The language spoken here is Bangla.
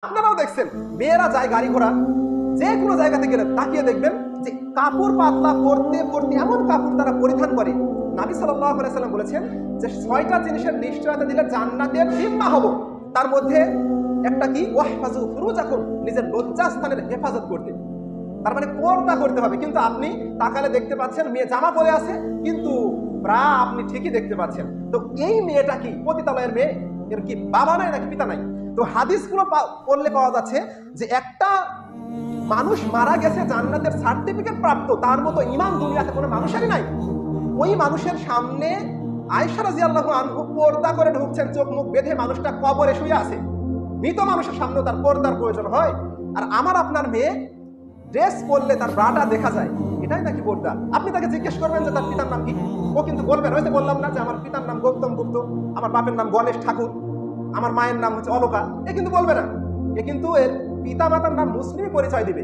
আপনারাও দেখছেন মেয়েরা যায় গাড়ি ঘোড়া, যে কোনো জায়গাতে গেলে তাকিয়ে দেখবেন যে কাপড় পাতলা পরতে পরতে এমন কাপড় তারা পরিধান করে। নবী সাল্লাল্লাহু আলাইহি সাল্লাম বলেছেন যে 6টা জিনিসের নিশ্চয়তা দিলে জান্নাতের জিম্মা হব। তার মধ্যে একটা কি, ওয়াহফাজু ফুরুজাকুম, নিজের লজ্জাস্থানের হেফাজত করতে। তার মানে পর্দা করতে হবে। কিন্তু আপনি তাকালে দেখতে পাচ্ছেন মেয়ে জামা পরে আছে, কিন্তু ব্রা আপনি ঠিকই দেখতে পাচ্ছেন। তো এই মেয়েটা কি পতিতালয়ের মেয়ে? এর কি বাবা নাই নাকি পিতা নাই? তো হাদিসগুলো পড়লে পাওয়া যাচ্ছে যে একটা মানুষ মারা গেছে জান্নাতের সার্টিফিকেট প্রাপ্ত, তার মতো ঈমান দুনিয়াতে কোনো মানুষেরই নাই। ওই মানুষের সামনে আয়েশা রাদিয়াল্লাহু আনহা পর্দা করে ঢুকছেন, চোখ মুখ বেঁধে, মানুষটা কবরে শুয়ে আছে। মৃত মানুষের সামনে তার পর্দার প্রয়োজন হয়, আর আমার আপনার মেয়ে ড্রেস পরলে তার ব্রাটা দেখা যায়, এটাই নাকি পর্দা? আপনি তাকে জিজ্ঞেস করবেন যে তার পিতার নাম কি, ও কিন্তু বলবেন, হয়তো বললাম না যে আমার পিতার নাম গৌতম গুপ্ত, আমার বাপের নাম গণেশ ঠাকুর, আমার মায়ের নাম হচ্ছে অলকা, এ কিন্তু বলবে না। এ কিন্তু এর পিতা মাতার নাম মুসলিমই পরিচয় দিবে।